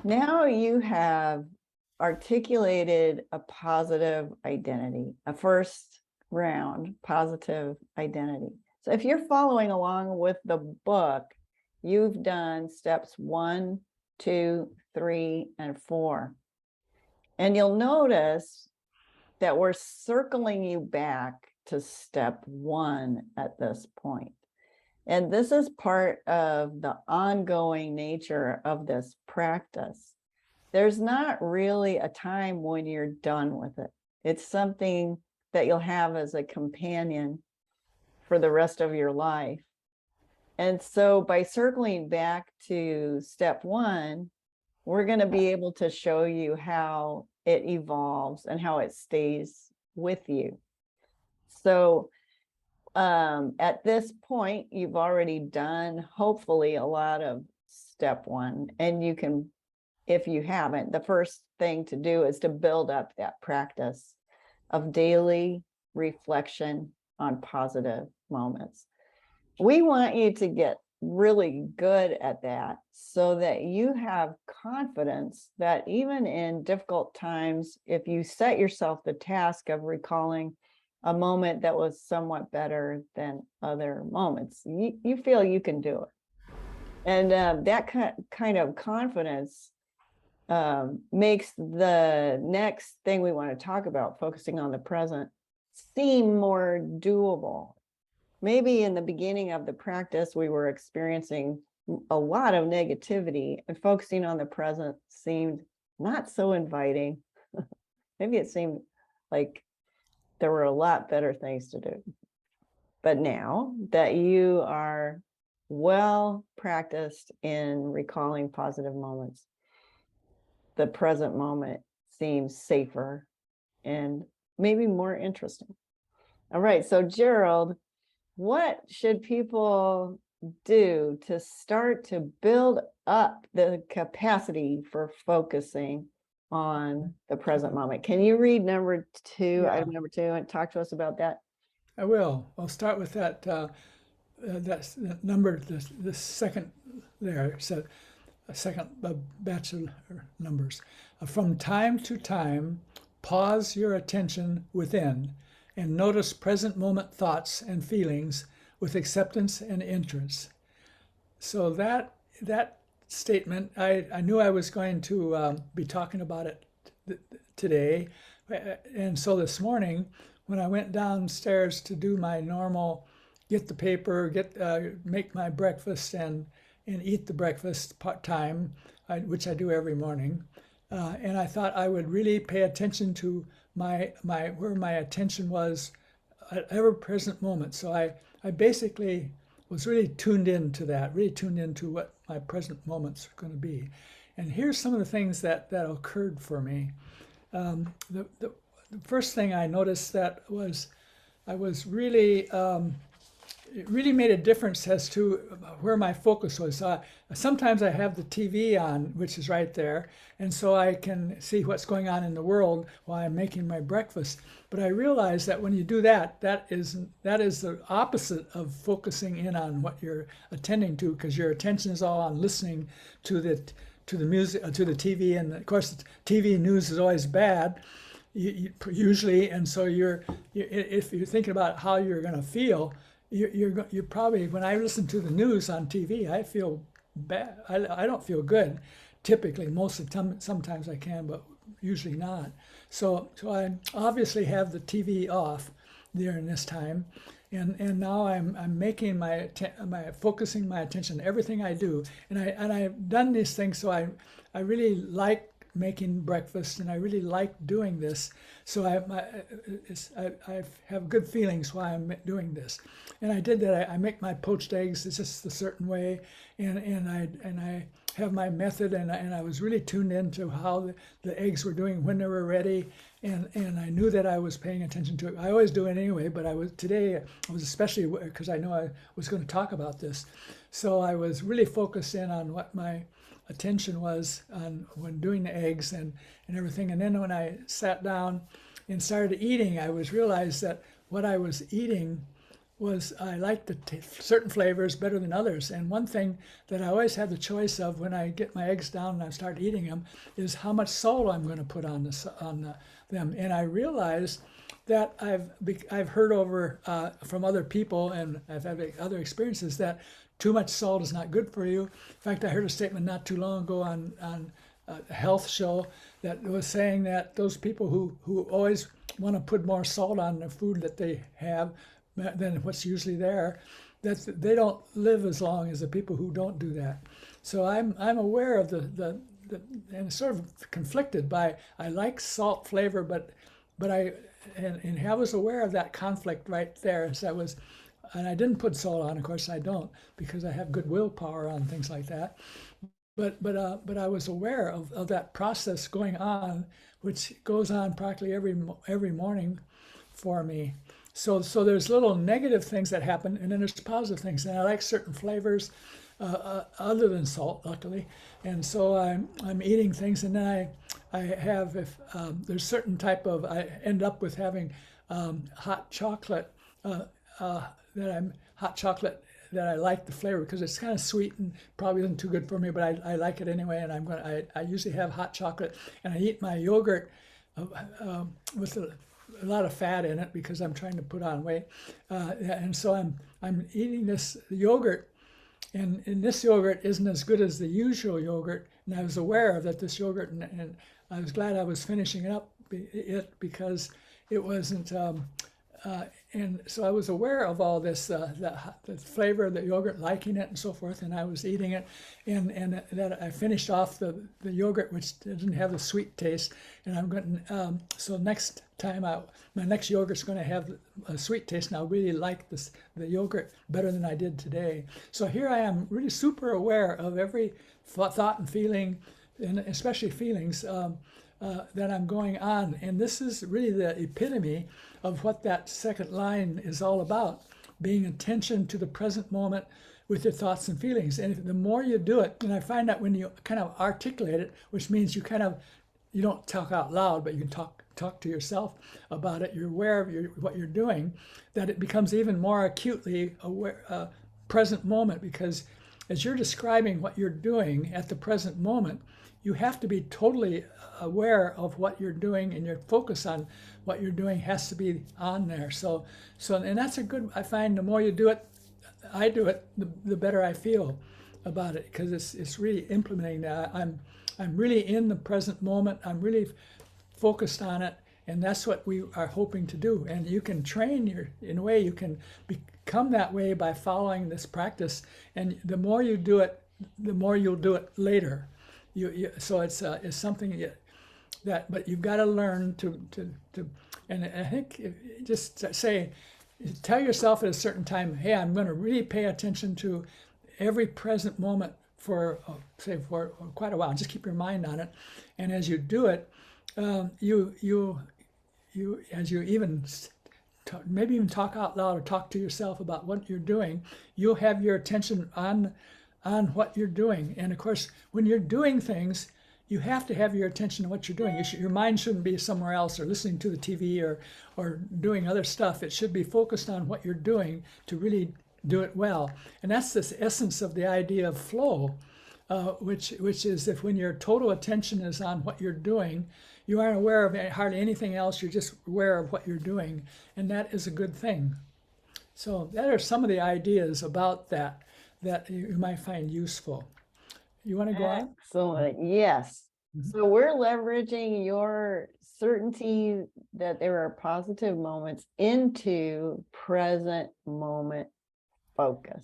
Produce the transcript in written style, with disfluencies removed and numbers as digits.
Now you have articulated a positive identity, a first round positive identity. So if you're following along with the book, you've done steps 1, 2, 3, and 4. And you'll notice that we're circling you back to step 1 at this point. And this is part of the ongoing nature of this practice. There's not really a time when you're done with it. It's something that you'll have as a companion for the rest of your life. And so by circling back to step 1, we're going to be able to show you how it evolves and how it stays with you. So at this point, you've already done, hopefully, a lot of step 1. And you can, if you haven't, the first thing to do is to build up that practice of daily reflection on positive moments. We want you to get really good at that so that you have confidence that even in difficult times, if you set yourself the task of recalling a moment that was somewhat better than other moments, you feel you can do it. And that kind of confidence makes the next thing we want to talk about, focusing on the present, seem more doable. Maybe in the beginning of the practice, we were experiencing a lot of negativity, and focusing on the present seemed not so inviting. Maybe it seemed like there were a lot better things to do. But now that you are well practiced in recalling positive moments, the present moment seems safer and maybe more interesting. All right, so Gerald, what should people do to start to build up the capacity for focusing on the present moment? Can you read number 2, Yeah, item number 2, and talk to us about that? I will. I'll start with that. That's that number. The second there. So a second batch of numbers. From time to time, pause your attention within and notice present moment thoughts and feelings with acceptance and interest. So that statement, I knew I was going to be talking about it today, and so this morning when I went downstairs to do my normal, get the paper, make my breakfast and eat the breakfast time, which I do every morning, and I thought I would really pay attention to where my attention was at every present moment. So I basically was really tuned into that, really tuned into what my present moments are going to be. And here's some of the things that occurred for me. The first thing I noticed that was I was really it really made a difference as to where my focus was. Sometimes I have the TV on, which is right there, and so I can see what's going on in the world while I'm making my breakfast. But I realize that when you do that, that is the opposite of focusing in on what you're attending to, because your attention is all on listening to the music, to the TV, and of course, the TV news is always bad. Usually, and so if you're thinking about how you're going to feel, you're probably, when I listen to the news on TV, I feel bad. I don't feel good typically. Most of the time, sometimes I can, but usually not. So I obviously have the TV off during this time, and now I'm making my focusing my attention everything I do, and I've done these things, so I really like making breakfast, and I really like doing this. So I have good feelings while I'm doing this. And I did that. I make my poached eggs. It's just a certain way, and I have my method, and I was really tuned into how the eggs were doing when they were ready, and I knew that I was paying attention to it. I always do it anyway, but today I was especially, because I know I was going to talk about this, so I was really focused in on what my attention was on when doing the eggs and everything. And then when I sat down and started eating, I realized that what I was eating was I liked certain flavors better than others. And one thing that I always have the choice of when I get my eggs down and I start eating them is how much salt I'm going to put on them. And I realized that I've heard over from other people, and I've had other experiences, that too much salt is not good for you. In fact, I heard a statement not too long ago on a health show that was saying that those people who always want to put more salt on the food that they have than what's usually there, that they don't live as long as the people who don't do that. So I'm aware of the and sort of conflicted by, I like salt flavor, but I was aware of that conflict right there as I was. And I didn't put salt on, of course I don't, because I have good willpower on things like that. But I was aware of that process going on, which goes on practically every morning for me. So there's little negative things that happen, and then there's positive things. And I like certain flavors other than salt, luckily. And so I'm eating things, and then I have, if there's certain type of, I end up with having hot chocolate that I like the flavor because it's kind of sweet and probably isn't too good for me, but I like it anyway. And I usually have hot chocolate, and I eat my yogurt with a lot of fat in it because I'm trying to put on weight. And so I'm eating this yogurt, and this yogurt isn't as good as the usual yogurt. And I was aware of that, this yogurt, and I was glad I was finishing it because it wasn't. And so I was aware of all this, the flavor of the yogurt, liking it and so forth, and I was eating it, and that I finished off the yogurt, which didn't have the sweet taste, and I'm going to, so next time my next yogurt's going to have a sweet taste, and I'll really like the yogurt better than I did today. So here I am, really super aware of every thought and feeling, and especially feelings, that I'm going on. And this is really the epitome of what that second line is all about, being attention to the present moment with your thoughts and feelings. And the more you do it, and I find that when you kind of articulate it, which means you don't talk out loud, but you can talk to yourself about it, you're aware of what you're doing, that it becomes even more acutely aware, present moment, because as you're describing what you're doing at the present moment, you have to be totally aware of what you're doing, and your focus on what you're doing has to be on there. So and that's I find the more you do it, I do it, the better I feel about it, because it's really implementing that. I'm really in the present moment. I'm really focused on it, and that's what we are hoping to do. And you can train in a way, you can become that way by following this practice. And the more you do it, the more you'll do it later. So it's something but you've got to learn to, and I think just tell yourself at a certain time, hey, I'm going to really pay attention to every present moment for quite a while. Just keep your mind on it, and as you do it, you as you even maybe even talk out loud or talk to yourself about what you're doing, you'll have your attention on what you're doing. And of course, when you're doing things, you have to have your attention on what you're doing. Your mind shouldn't be somewhere else or listening to the TV or doing other stuff. It should be focused on what you're doing to really do it well. And that's the essence of the idea of flow, which is if when your total attention is on what you're doing, you aren't aware of hardly anything else. You're just aware of what you're doing, and that is a good thing. So that are some of the ideas about that you might find useful. You want to go on? Excellent. Yes. Mhm. So we're leveraging your certainty that there are positive moments into present moment focus.